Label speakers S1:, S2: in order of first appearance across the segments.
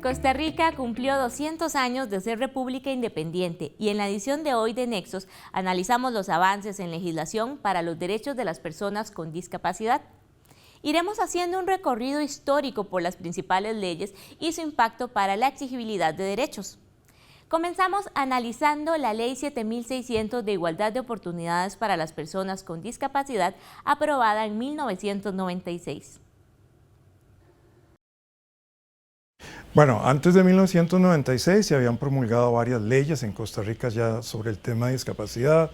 S1: Costa Rica cumplió 200 años de ser república independiente y en la edición de hoy de Nexos analizamos los avances en legislación para los derechos de las personas con discapacidad. Iremos haciendo un recorrido histórico por las principales leyes y su impacto para la exigibilidad de derechos. Comenzamos analizando la Ley 7600 de Igualdad de Oportunidades para las Personas con Discapacidad, aprobada en 1996.
S2: Bueno, antes de 1996 se habían promulgado varias leyes en Costa Rica ya sobre el tema de discapacidad.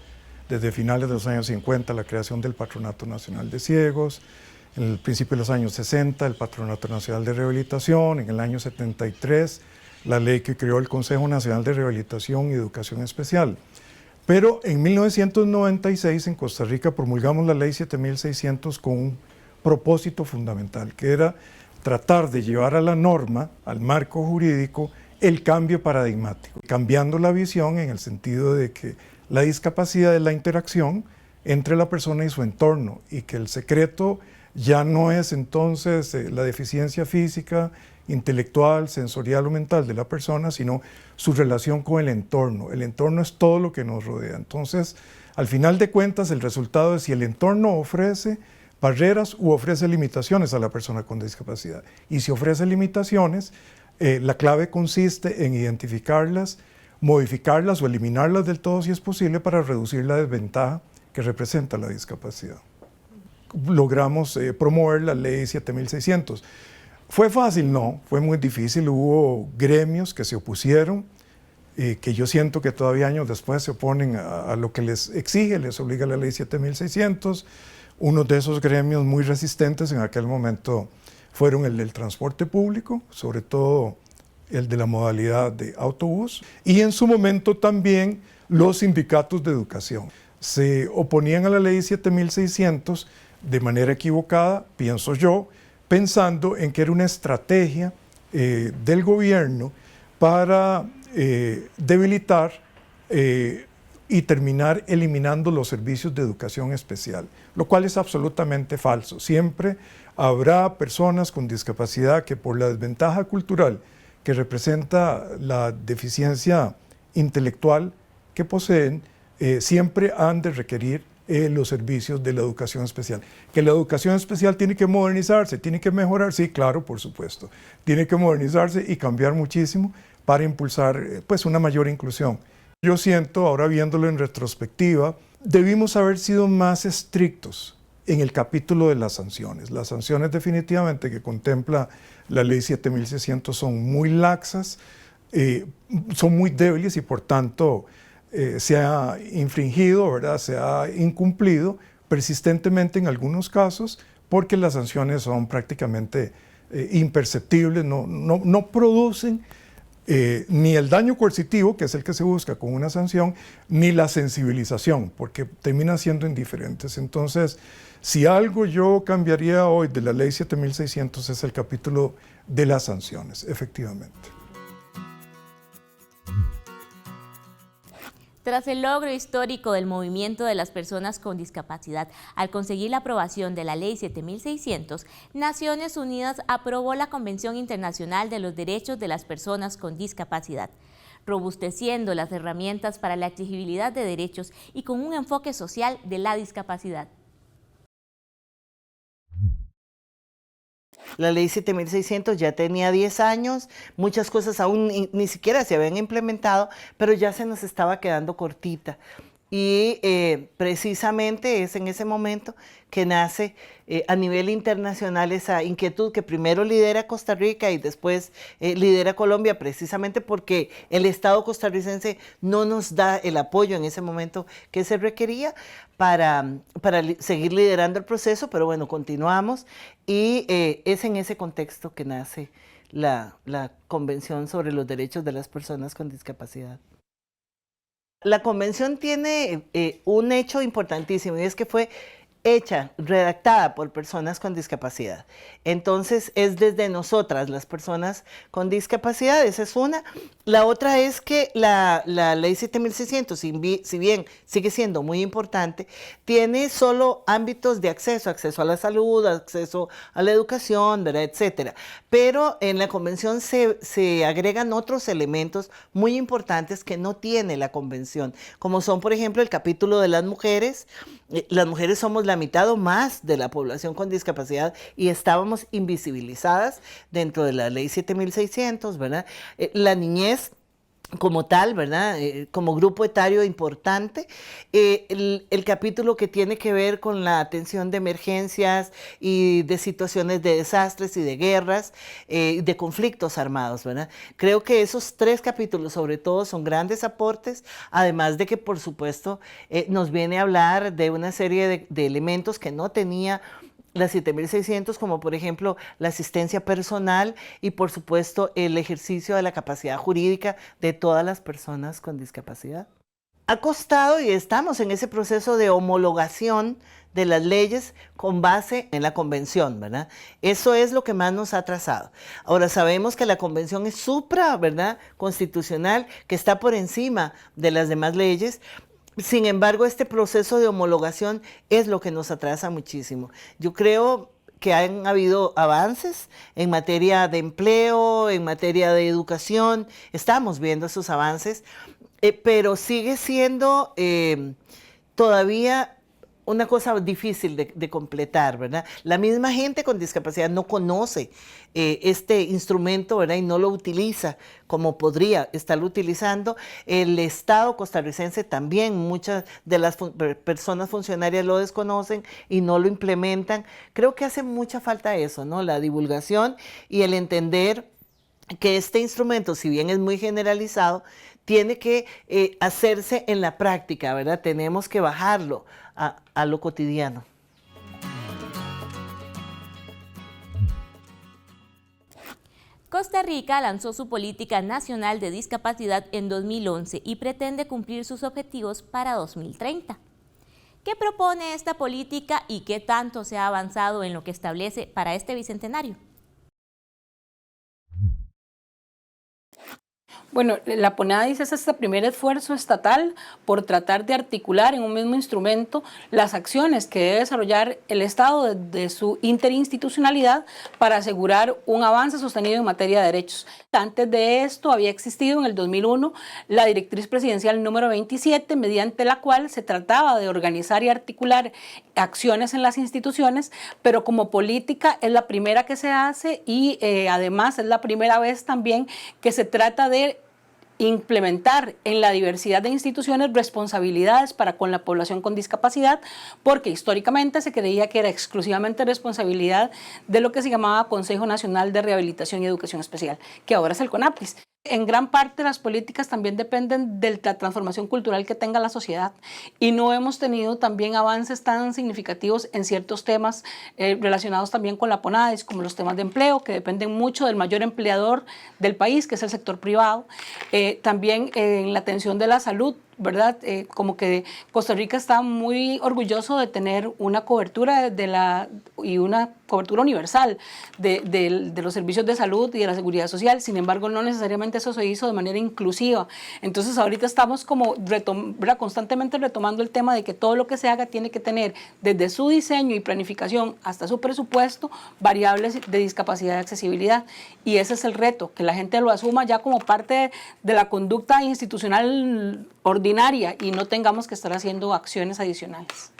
S2: Desde finales de los años 50, la creación del Patronato Nacional de Ciegos, en el principio de los años 60, el Patronato Nacional de Rehabilitación, en el año 73, la ley que creó el Consejo Nacional de Rehabilitación y Educación Especial. Pero en 1996 en Costa Rica promulgamos la Ley 7600 con un propósito fundamental, que era tratar de llevar a la norma, al marco jurídico, el cambio paradigmático, cambiando la visión en el sentido de que la discapacidad es la interacción entre la persona y su entorno y que el secreto ya no es entonces la deficiencia física, intelectual, sensorial o mental de la persona, sino su relación con el entorno. El entorno es todo lo que nos rodea. Entonces, al final de cuentas, el resultado es si el entorno ofrece barreras u ofrece limitaciones a la persona con discapacidad. Y si ofrece limitaciones, la clave consiste en identificarlas, modificarlas o eliminarlas del todo si es posible para reducir la desventaja que representa la discapacidad. Logramos promover la Ley 7600. ¿Fue fácil? No, fue muy difícil. Hubo gremios que se opusieron, que yo siento que todavía años después se oponen a lo que les exige, les obliga la Ley 7600. Uno de esos gremios muy resistentes en aquel momento fueron el del transporte público, sobre todo el de la modalidad de autobús, y en su momento también los sindicatos de educación. Se oponían a la Ley 7600 de manera equivocada, pienso yo, pensando en que era una estrategia del gobierno para debilitar y terminar eliminando los servicios de educación especial, lo cual es absolutamente falso. Siempre habrá personas con discapacidad que por la desventaja cultural que representa la deficiencia intelectual que poseen, siempre han de requerir los servicios de la educación especial. Que la educación especial tiene que modernizarse, tiene que mejorar, sí, claro, por supuesto. Tiene que modernizarse y cambiar muchísimo para impulsar pues, una mayor inclusión. Yo siento, ahora viéndolo en retrospectiva, debimos haber sido más estrictos en el capítulo de las sanciones. Las sanciones definitivamente que contempla la Ley 7600 son muy laxas, son muy débiles y por tanto se ha infringido, ¿verdad? Se ha incumplido persistentemente en algunos casos porque las sanciones son prácticamente imperceptibles, no producen ni el daño coercitivo, que es el que se busca con una sanción, ni la sensibilización, porque terminan siendo indiferentes. Entonces, si algo yo cambiaría hoy de la Ley 7600 es el capítulo de las sanciones, efectivamente.
S1: Tras el logro histórico del movimiento de las personas con discapacidad al conseguir la aprobación de la Ley 7600, Naciones Unidas aprobó la Convención Internacional de los Derechos de las Personas con Discapacidad, robusteciendo las herramientas para la exigibilidad de derechos y con un enfoque social de la discapacidad.
S3: La Ley 7600 ya tenía 10 años, muchas cosas aún ni siquiera se habían implementado, pero ya se nos estaba quedando cortita. Y precisamente es en ese momento que nace a nivel internacional esa inquietud que primero lidera Costa Rica y después lidera Colombia, precisamente porque el Estado costarricense no nos da el apoyo en ese momento que se requería para seguir liderando el proceso, pero bueno, continuamos y es en ese contexto que nace la Convención sobre los Derechos de las Personas con Discapacidad. La convención tiene un hecho importantísimo y es que fue hecha, redactada por personas con discapacidad. Entonces es desde nosotras, las personas con discapacidad, esa es una. La otra es que la ley 7600, si bien sigue siendo muy importante, tiene solo ámbitos de acceso a la salud, acceso a la educación, ¿verdad?, etcétera. Pero en la convención se agregan otros elementos muy importantes que no tiene la convención, como son, por ejemplo, el capítulo de las mujeres. Las mujeres somos la mitad o más de la población con discapacidad y estábamos invisibilizadas dentro de la ley 7600, ¿verdad? La niñez como tal, ¿verdad? Como grupo etario importante, el capítulo que tiene que ver con la atención de emergencias y de situaciones de desastres y de guerras, de conflictos armados, ¿verdad? Creo que esos 3 capítulos sobre todo son grandes aportes, además de que por supuesto nos viene a hablar de una serie de elementos que no tenía las 7600, como por ejemplo la asistencia personal y por supuesto el ejercicio de la capacidad jurídica de todas las personas con discapacidad. Ha costado y estamos en ese proceso de homologación de las leyes con base en la convención, ¿verdad? Eso es lo que más nos ha atrasado. Ahora sabemos que la convención es supra, ¿verdad?, constitucional, que está por encima de las demás leyes. Sin embargo, este proceso de homologación es lo que nos atrasa muchísimo. Yo creo que han habido avances en materia de empleo, en materia de educación, estamos viendo esos avances, pero sigue siendo todavía una cosa difícil de completar, ¿verdad? La misma gente con discapacidad no conoce este instrumento, ¿verdad?, y no lo utiliza como podría estarlo utilizando. El Estado costarricense también, muchas de las personas funcionarias lo desconocen y no lo implementan. Creo que hace mucha falta eso, ¿no? La divulgación y el entender que este instrumento, si bien es muy generalizado, tiene que hacerse en la práctica, ¿verdad? Tenemos que bajarlo a lo cotidiano.
S1: Costa Rica lanzó su Política Nacional de Discapacidad en 2011 y pretende cumplir sus objetivos para 2030. ¿Qué propone esta política y qué tanto se ha avanzado en lo que establece para este bicentenario?
S4: Bueno, la PONADIS es este primer esfuerzo estatal por tratar de articular en un mismo instrumento las acciones que debe desarrollar el Estado desde su interinstitucionalidad para asegurar un avance sostenido en materia de derechos. Antes de esto había existido en el 2001 la Directriz Presidencial número 27, mediante la cual se trataba de organizar y articular acciones en las instituciones, pero como política es la primera que se hace y además es la primera vez también que se trata de implementar en la diversidad de instituciones responsabilidades para con la población con discapacidad, porque históricamente se creía que era exclusivamente responsabilidad de lo que se llamaba Consejo Nacional de Rehabilitación y Educación Especial, que ahora es el CONAPRIS. En gran parte las políticas también dependen de la transformación cultural que tenga la sociedad y no hemos tenido también avances tan significativos en ciertos temas relacionados también con la PONADIS, como los temas de empleo, que dependen mucho del mayor empleador del país, que es el sector privado, también en la atención de la salud, ¿verdad? Como que Costa Rica está muy orgulloso de tener una cobertura y una cobertura universal de los servicios de salud y de la seguridad social. Sin embargo, no necesariamente eso se hizo de manera inclusiva. Entonces, ahorita estamos como constantemente retomando el tema de que todo lo que se haga tiene que tener desde su diseño y planificación hasta su presupuesto variables de discapacidad y accesibilidad. Y ese es el reto, que la gente lo asuma ya como parte de la conducta institucional ordinaria y no tengamos que estar haciendo acciones adicionales.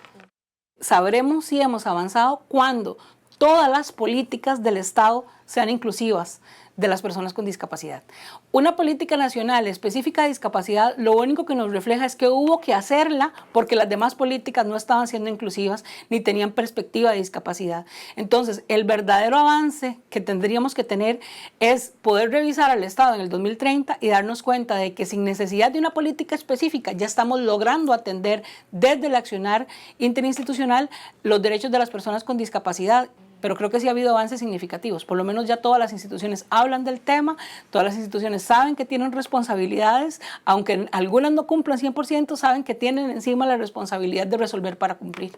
S4: Sabremos si hemos avanzado cuando todas las políticas del Estado sean inclusivas de las personas con discapacidad. Una política nacional específica de discapacidad lo único que nos refleja es que hubo que hacerla porque las demás políticas no estaban siendo inclusivas ni tenían perspectiva de discapacidad. Entonces, el verdadero avance que tendríamos que tener es poder revisar al Estado en el 2030 y darnos cuenta de que sin necesidad de una política específica ya estamos logrando atender desde el accionar interinstitucional los derechos de las personas con discapacidad. Pero creo que sí ha habido avances significativos. Por lo menos ya todas las instituciones hablan del tema, todas las instituciones saben que tienen responsabilidades, aunque algunas no cumplan 100%, saben que tienen encima la responsabilidad de resolver para cumplir.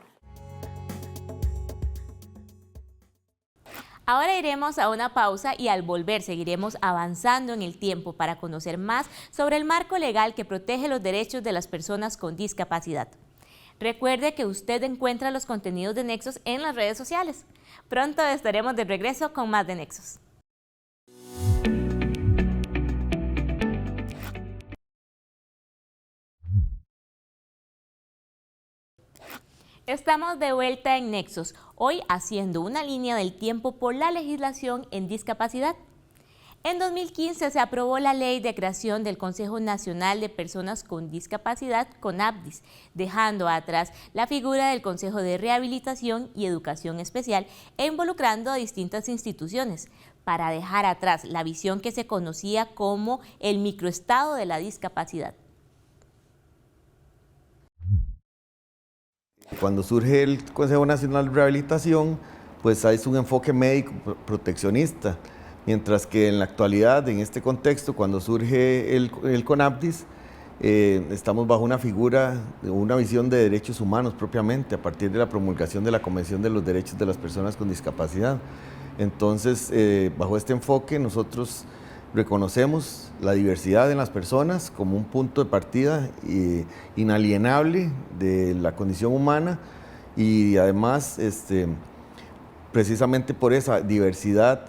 S1: Ahora iremos a una pausa y al volver seguiremos avanzando en el tiempo para conocer más sobre el marco legal que protege los derechos de las personas con discapacidad. Recuerde que usted encuentra los contenidos de Nexos en las redes sociales. Pronto estaremos de regreso con más de Nexos. Estamos de vuelta en Nexos, hoy haciendo una línea del tiempo por la legislación en discapacidad. En 2015 se aprobó la Ley de Creación del Consejo Nacional de Personas con Discapacidad, CONAPDIS, dejando atrás la figura del Consejo de Rehabilitación y Educación Especial e involucrando a distintas instituciones, para dejar atrás la visión que se conocía como el microestado de la discapacidad.
S5: Cuando surge el Consejo Nacional de Rehabilitación, pues hay un enfoque médico proteccionista, mientras que en la actualidad, en este contexto, cuando surge el CONAPDIS, estamos bajo una figura, una visión de derechos humanos propiamente, a partir de la promulgación de la Convención de los Derechos de las Personas con Discapacidad. Entonces, bajo este enfoque, nosotros reconocemos la diversidad en las personas como un punto de partida inalienable de la condición humana y además, precisamente por esa diversidad,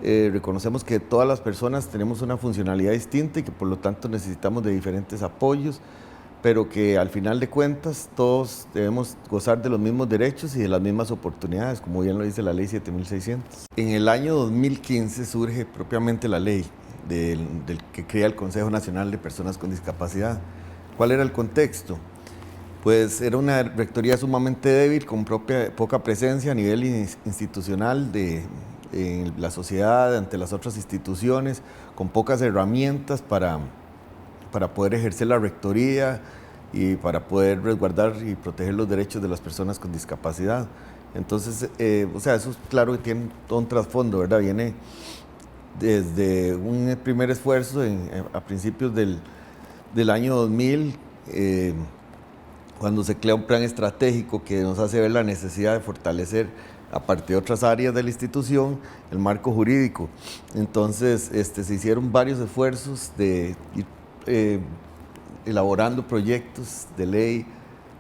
S5: reconocemos que todas las personas tenemos una funcionalidad distinta y que por lo tanto necesitamos de diferentes apoyos, pero que al final de cuentas todos debemos gozar de los mismos derechos y de las mismas oportunidades, como bien lo dice la Ley 7600. En el año 2015 surge propiamente la ley del que crea el Consejo Nacional de Personas con Discapacidad. ¿Cuál era el contexto? Pues era una rectoría sumamente débil, con poca presencia a nivel institucional en la sociedad, ante las otras instituciones, con pocas herramientas para poder ejercer la rectoría y para poder resguardar y proteger los derechos de las personas con discapacidad. Entonces, eso claro que tiene todo un trasfondo, ¿verdad? Viene desde un primer esfuerzo a principios del año 2000, cuando se crea un plan estratégico que nos hace ver la necesidad de fortalecer, a partir de otras áreas de la institución, el marco jurídico. Entonces, se hicieron varios esfuerzos de ir elaborando proyectos de ley,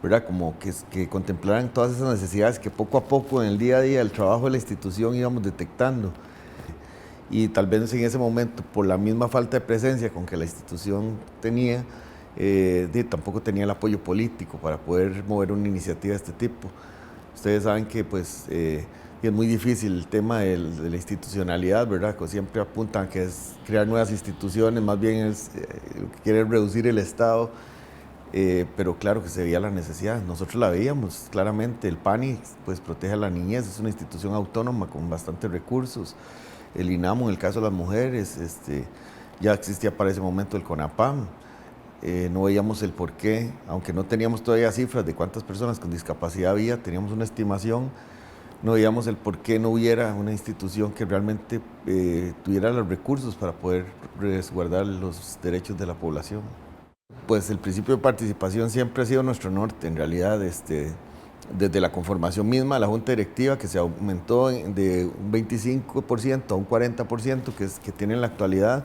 S5: ¿verdad? Como que contemplaran todas esas necesidades que poco a poco en el día a día del trabajo de la institución íbamos detectando. Y tal vez en ese momento, por la misma falta de presencia con que la institución tenía, tampoco tenía el apoyo político para poder mover una iniciativa de este tipo. Ustedes saben que pues, es muy difícil el tema de la institucionalidad, ¿verdad? Que siempre apuntan que es crear nuevas instituciones, más bien es lo que quiere reducir el Estado, pero claro que se veía la necesidad. Nosotros la veíamos claramente. El PANI pues, protege a la niñez, es una institución autónoma con bastantes recursos. El INAMO, en el caso de las mujeres, ya existía para ese momento el CONAPAM. No veíamos el porqué, aunque no teníamos todavía cifras de cuántas personas con discapacidad había, teníamos una estimación, no veíamos el por qué no hubiera una institución que realmente tuviera los recursos para poder resguardar los derechos de la población. Pues el principio de participación siempre ha sido nuestro norte, en realidad, desde la conformación misma de la Junta Directiva, que se aumentó de un 25% a un 40% que tiene en la actualidad,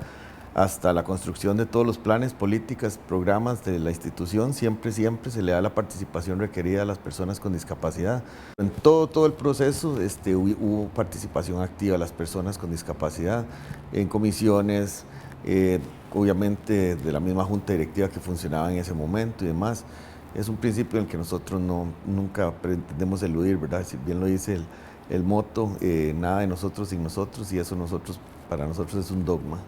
S5: hasta la construcción de todos los planes, políticas, programas de la institución, siempre se le da la participación requerida a las personas con discapacidad. En todo el proceso hubo participación activa de las personas con discapacidad, en comisiones, obviamente de la misma junta directiva que funcionaba en ese momento y demás. Es un principio en el que nosotros nunca pretendemos eludir, ¿verdad? Si bien lo dice el moto, nada de nosotros sin nosotros, y eso para nosotros es un dogma.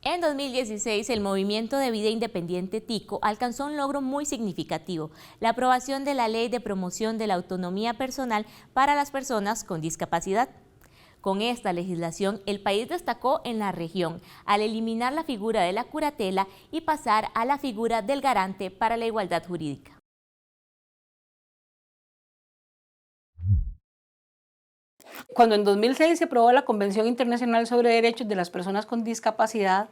S1: En 2016, el Movimiento de Vida Independiente TICO alcanzó un logro muy significativo, la aprobación de la Ley de Promoción de la Autonomía Personal para las Personas con Discapacidad. Con esta legislación, el país destacó en la región al eliminar la figura de la curatela y pasar a la figura del garante para la igualdad jurídica.
S4: Cuando en 2006 se aprobó la Convención Internacional sobre Derechos de las Personas con Discapacidad,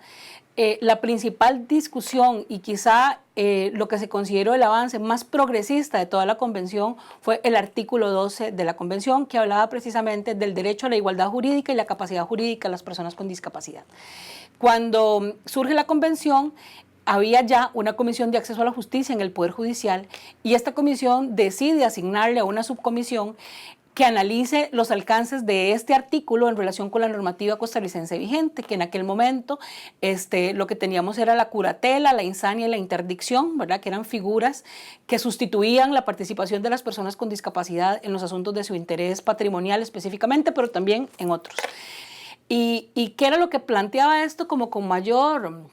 S4: la principal discusión y quizá lo que se consideró el avance más progresista de toda la convención fue el artículo 12 de la convención, que hablaba precisamente del derecho a la igualdad jurídica y la capacidad jurídica de las personas con discapacidad. Cuando surge la convención, había ya una comisión de acceso a la justicia en el Poder Judicial y esta comisión decide asignarle a una subcomisión que analice los alcances de este artículo en relación con la normativa costarricense vigente, que en aquel momento lo que teníamos era la curatela, la insania y la interdicción, ¿verdad? Que eran figuras que sustituían la participación de las personas con discapacidad en los asuntos de su interés patrimonial específicamente, pero también en otros. ¿Y qué era lo que planteaba esto como con mayor...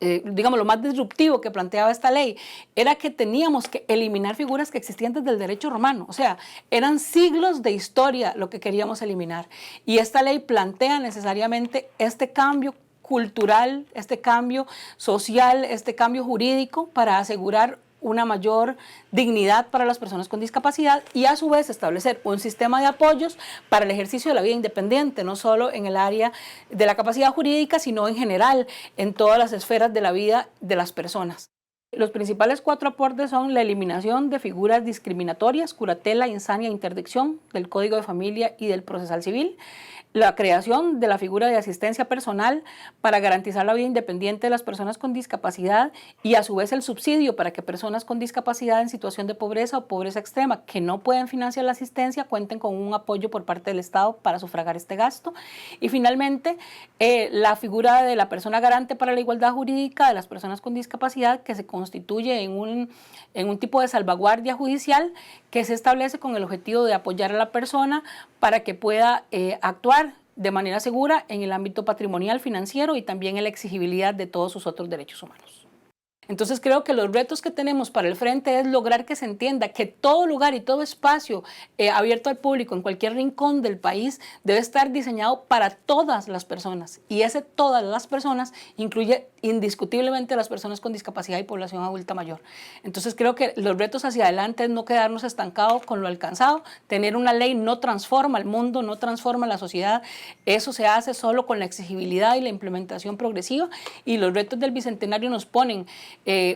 S4: digamos, lo más disruptivo que planteaba esta ley era que teníamos que eliminar figuras que existían desde el derecho romano, o sea, eran siglos de historia lo que queríamos eliminar. Y esta ley plantea necesariamente este cambio cultural, este cambio social, este cambio jurídico para asegurar una mayor dignidad para las personas con discapacidad y a su vez establecer un sistema de apoyos para el ejercicio de la vida independiente, no solo en el área de la capacidad jurídica, sino en general en todas las esferas de la vida de las personas. Los principales 4 aportes son la eliminación de figuras discriminatorias, curatela, insania e interdicción del Código de Familia y del Procesal Civil, la creación de la figura de asistencia personal para garantizar la vida independiente de las personas con discapacidad y a su vez el subsidio para que personas con discapacidad en situación de pobreza o pobreza extrema que no pueden financiar la asistencia cuenten con un apoyo por parte del Estado para sufragar este gasto. Y finalmente, la figura de la persona garante para la igualdad jurídica de las personas con discapacidad que se constituye en un tipo de salvaguardia judicial que se establece con el objetivo de apoyar a la persona para que pueda actuar de manera segura en el ámbito patrimonial, financiero y también en la exigibilidad de todos sus otros derechos humanos. Entonces creo que los retos que tenemos para el frente es lograr que se entienda que todo lugar y todo espacio abierto al público en cualquier rincón del país debe estar diseñado para todas las personas y ese todas las personas incluye indiscutiblemente a las personas con discapacidad y población adulta mayor. Entonces creo que los retos hacia adelante es no quedarnos estancados con lo alcanzado, tener una ley no transforma el mundo, no transforma la sociedad, eso se hace solo con la exigibilidad y la implementación progresiva y los retos del Bicentenario nos ponen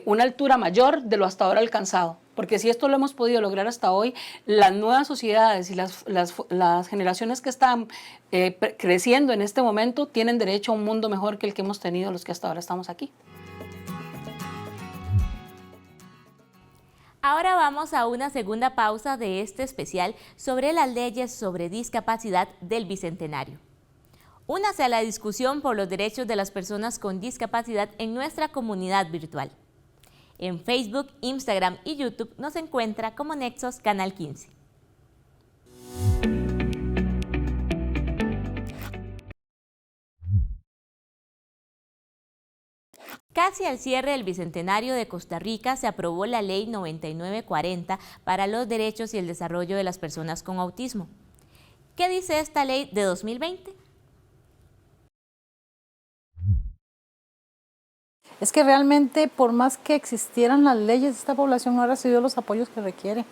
S4: una altura mayor de lo hasta ahora alcanzado. Porque si esto lo hemos podido lograr hasta hoy, las nuevas sociedades y las generaciones que están creciendo en este momento tienen derecho a un mundo mejor que el que hemos tenido los que hasta ahora estamos aquí.
S1: Ahora vamos a una segunda pausa de este especial sobre las leyes sobre discapacidad del Bicentenario. Únase a la discusión por los derechos de las personas con discapacidad en nuestra comunidad virtual. En Facebook, Instagram y YouTube nos encuentra como Nexos Canal 15. Casi al cierre del Bicentenario de Costa Rica se aprobó la Ley 9940 para los derechos y el desarrollo de las personas con autismo. ¿Qué dice esta ley de 2020?
S6: Es que realmente, por más que existieran las leyes, esta población no ha recibido los apoyos que requiere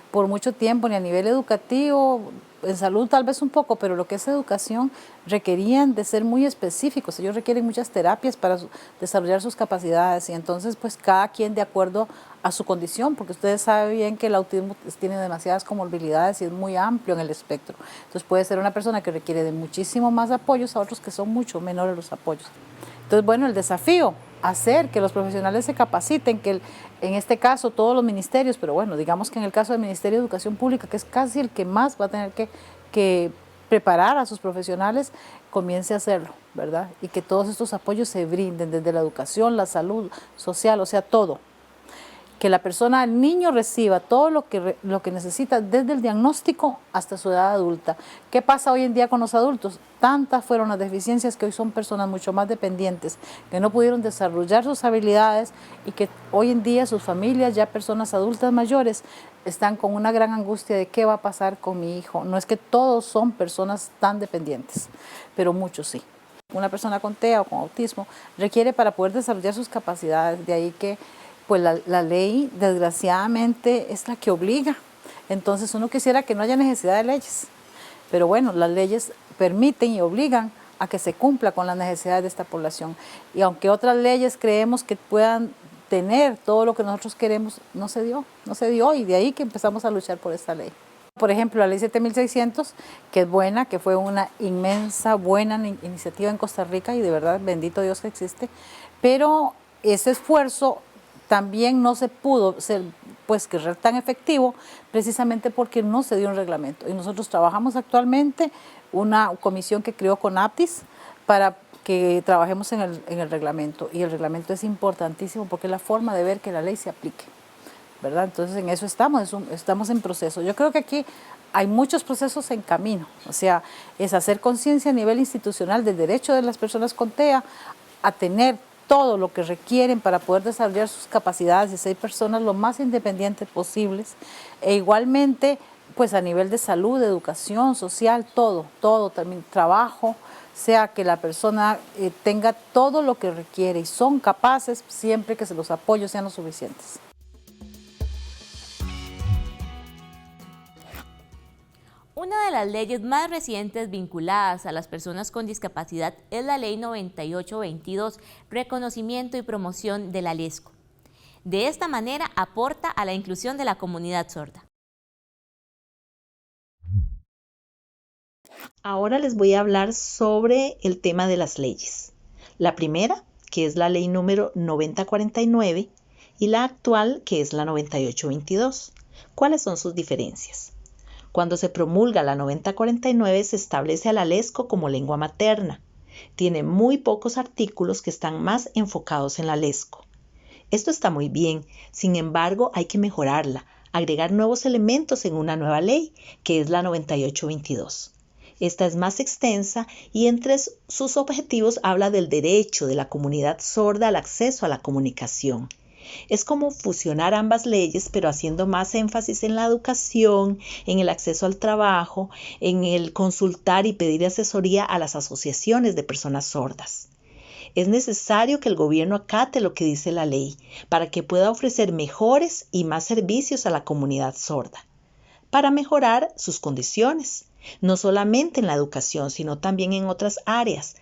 S6: por mucho tiempo, ni a nivel educativo, en salud tal vez un poco, pero lo que es educación requerían de ser muy específicos. Ellos requieren muchas terapias para desarrollar sus capacidades y entonces pues cada quien de acuerdo a su condición, porque ustedes saben bien que el autismo tiene demasiadas comorbilidades y es muy amplio en el espectro. Entonces puede ser una persona que requiere de muchísimo más apoyos a otros que son mucho menores los apoyos. Entonces, bueno, el desafío, hacer que los profesionales se capaciten, que en este caso todos los ministerios, pero bueno, digamos que en el caso del Ministerio de Educación Pública, que es casi el que más va a tener que preparar a sus profesionales, comience a hacerlo, ¿verdad? Y que todos estos apoyos se brinden desde la educación, la salud social, o sea, todo. Que la persona, el niño reciba todo lo que necesita desde el diagnóstico hasta su edad adulta. ¿Qué pasa hoy en día con los adultos? Tantas fueron las deficiencias que hoy son personas mucho más dependientes, que no pudieron desarrollar sus habilidades y que hoy en día sus familias, ya personas adultas mayores, están con una gran angustia de qué va a pasar con mi hijo. No es que todos son personas tan dependientes, pero muchos sí. Una persona con TEA o con autismo requiere para poder desarrollar sus capacidades, de ahí que pues la ley desgraciadamente es la que obliga. Entonces uno quisiera que no haya necesidad de leyes, pero bueno, las leyes permiten y obligan a que se cumpla con las necesidades de esta población. Y aunque otras leyes creemos que puedan tener todo lo que nosotros queremos, no se dio y de ahí que empezamos a luchar por esta ley. Por ejemplo, la ley 7600, que es buena, que fue una inmensa, buena iniciativa en Costa Rica y de verdad, bendito Dios que existe, pero ese esfuerzo también no se pudo ser tan efectivo precisamente porque no se dio un reglamento. Y nosotros trabajamos actualmente una comisión que creó CONAPTIS para que trabajemos en el reglamento. Y el reglamento es importantísimo porque es la forma de ver que la ley se aplique, ¿verdad? Entonces en eso estamos en proceso. Yo creo que aquí hay muchos procesos en camino. O sea, es hacer conciencia a nivel institucional del derecho de las personas con TEA a tener todo lo que requieren para poder desarrollar sus capacidades y ser personas lo más independientes posibles. E igualmente, pues a nivel de salud, de educación, social, todo, también trabajo, sea que la persona tenga todo lo que requiere y son capaces siempre que los apoyos sean los suficientes.
S1: Una de las leyes más recientes vinculadas a las personas con discapacidad es la Ley 9822, Reconocimiento y Promoción de la LESCO. De esta manera aporta a la inclusión de la comunidad sorda.
S7: Ahora les voy a hablar sobre el tema de las leyes. La primera, que es la ley número 9049, y la actual, que es la 9822. ¿Cuáles son sus diferencias? Cuando se promulga la 9049 se establece a la LESCO como lengua materna. Tiene muy pocos artículos que están más enfocados en la LESCO. Esto está muy bien, sin embargo hay que mejorarla, agregar nuevos elementos en una nueva ley, que es la 9822. Esta es más extensa y entre sus objetivos habla del derecho de la comunidad sorda al acceso a la comunicación. Es como fusionar ambas leyes, pero haciendo más énfasis en la educación, en el acceso al trabajo, en el consultar y pedir asesoría a las asociaciones de personas sordas. Es necesario que el gobierno acate lo que dice la ley para que pueda ofrecer mejores y más servicios a la comunidad sorda, para mejorar sus condiciones, no solamente en la educación, sino también en otras áreas.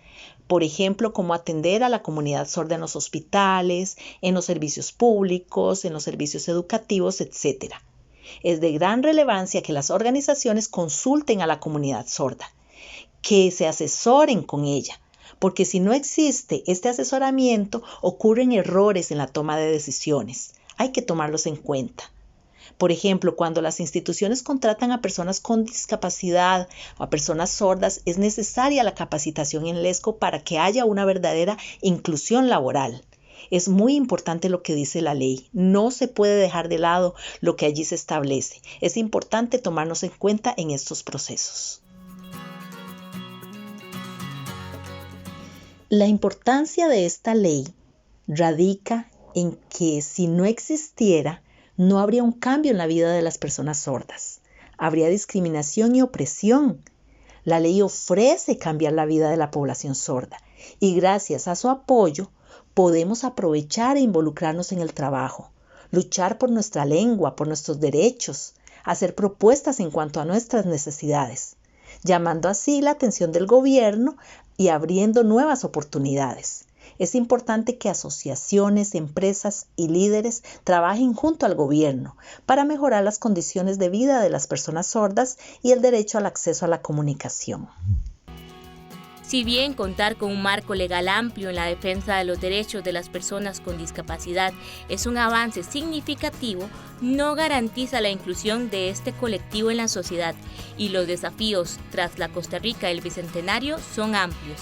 S7: Por ejemplo, cómo atender a la comunidad sorda en los hospitales, en los servicios públicos, en los servicios educativos, etc. Es de gran relevancia que las organizaciones consulten a la comunidad sorda, que se asesoren con ella, porque si no existe este asesoramiento, ocurren errores en la toma de decisiones. Hay que tomarlos en cuenta. Por ejemplo, cuando las instituciones contratan a personas con discapacidad o a personas sordas, es necesaria la capacitación en LESCO para que haya una verdadera inclusión laboral. Es muy importante lo que dice la ley. No se puede dejar de lado lo que allí se establece. Es importante tomarnos en cuenta en estos procesos. La importancia de esta ley radica en que si no existiera, no habría un cambio en la vida de las personas sordas. Habría discriminación y opresión. La ley ofrece cambiar la vida de la población sorda y gracias a su apoyo podemos aprovechar e involucrarnos en el trabajo, luchar por nuestra lengua, por nuestros derechos, hacer propuestas en cuanto a nuestras necesidades, llamando así la atención del gobierno y abriendo nuevas oportunidades. Es importante que asociaciones, empresas y líderes trabajen junto al gobierno para mejorar las condiciones de vida de las personas sordas y el derecho al acceso a la comunicación.
S1: Si bien contar con un marco legal amplio en la defensa de los derechos de las personas con discapacidad es un avance significativo, no garantiza la inclusión de este colectivo en la sociedad y los desafíos tras la Costa Rica del Bicentenario son amplios.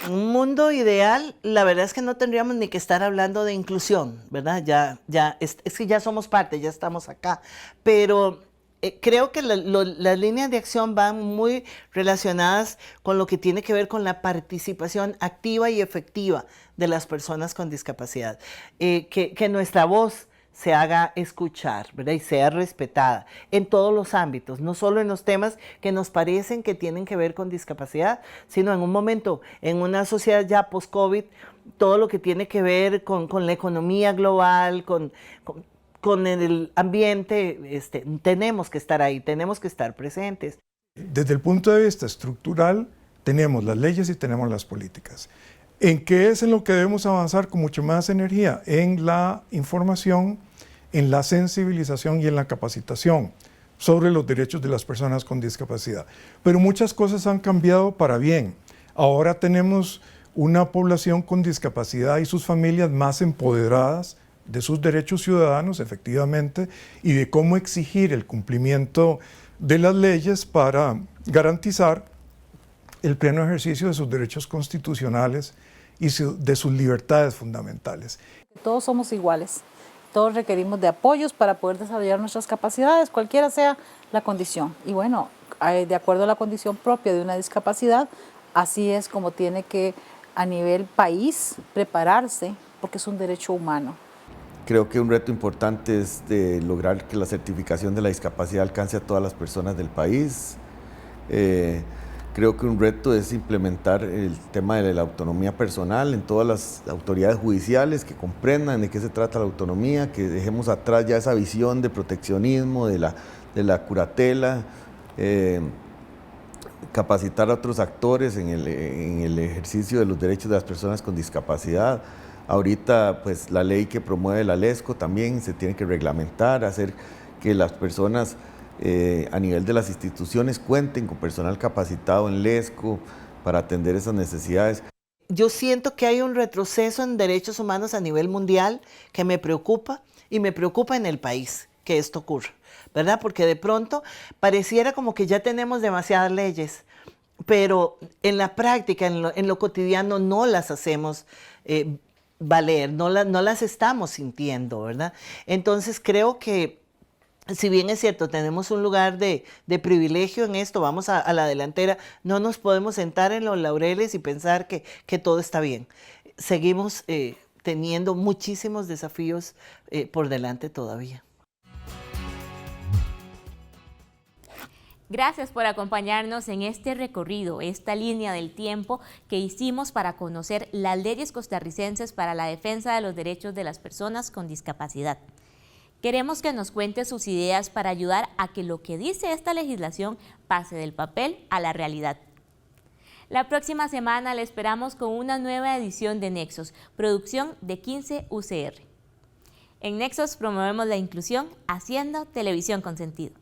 S3: En un mundo ideal, la verdad es que no tendríamos ni que estar hablando de inclusión, ¿verdad? Es que ya somos parte, ya estamos acá. Pero creo que las líneas de acción van muy relacionadas con lo que tiene que ver con la participación activa y efectiva de las personas con discapacidad. Que nuestra voz se haga escuchar, ¿verdad? Y sea respetada en todos los ámbitos, no solo en los temas que nos parecen que tienen que ver con discapacidad, sino en un momento, en una sociedad ya post-COVID, todo lo que tiene que ver con la economía global, con el ambiente, tenemos que estar ahí, tenemos que estar presentes.
S2: Desde el punto de vista estructural, tenemos las leyes y tenemos las políticas. ¿En qué es en lo que debemos avanzar con mucho más energía? En la información, en la sensibilización y en la capacitación sobre los derechos de las personas con discapacidad. Pero muchas cosas han cambiado para bien. Ahora tenemos una población con discapacidad y sus familias más empoderadas de sus derechos ciudadanos, efectivamente, y de cómo exigir el cumplimiento de las leyes para garantizar el pleno ejercicio de sus derechos constitucionales y de sus libertades fundamentales.
S6: Todos somos iguales, todos requerimos de apoyos para poder desarrollar nuestras capacidades, cualquiera sea la condición. Y bueno, de acuerdo a la condición propia de una discapacidad, así es como tiene que a nivel país prepararse, porque es un derecho humano.
S5: Creo que un reto importante es de lograr que la certificación de la discapacidad alcance a todas las personas del país. Creo que un reto es implementar el tema de la autonomía personal en todas las autoridades judiciales, que comprendan de qué se trata la autonomía, que dejemos atrás ya esa visión de proteccionismo, de la curatela, capacitar a otros actores en el ejercicio de los derechos de las personas con discapacidad. Ahorita, pues la ley que promueve la LESCO también se tiene que reglamentar, hacer que las personas a nivel de las instituciones cuenten con personal capacitado en LESCO para atender esas necesidades.
S3: Yo siento que hay un retroceso en derechos humanos a nivel mundial que me preocupa, y me preocupa en el país que esto ocurra, ¿verdad? Porque de pronto pareciera como que ya tenemos demasiadas leyes, pero en la práctica, en lo cotidiano, no las hacemos valer, no las estamos sintiendo, ¿verdad? Entonces creo que, si bien es cierto, tenemos un lugar de privilegio en esto, vamos a la delantera, no nos podemos sentar en los laureles y pensar que todo está bien. Seguimos teniendo muchísimos desafíos por delante todavía.
S1: Gracias por acompañarnos en este recorrido, esta línea del tiempo que hicimos para conocer las leyes costarricenses para la defensa de los derechos de las personas con discapacidad. Queremos que nos cuente sus ideas para ayudar a que lo que dice esta legislación pase del papel a la realidad. La próxima semana le esperamos con una nueva edición de Nexos, producción de 15 UCR. En Nexos promovemos la inclusión haciendo televisión con sentido.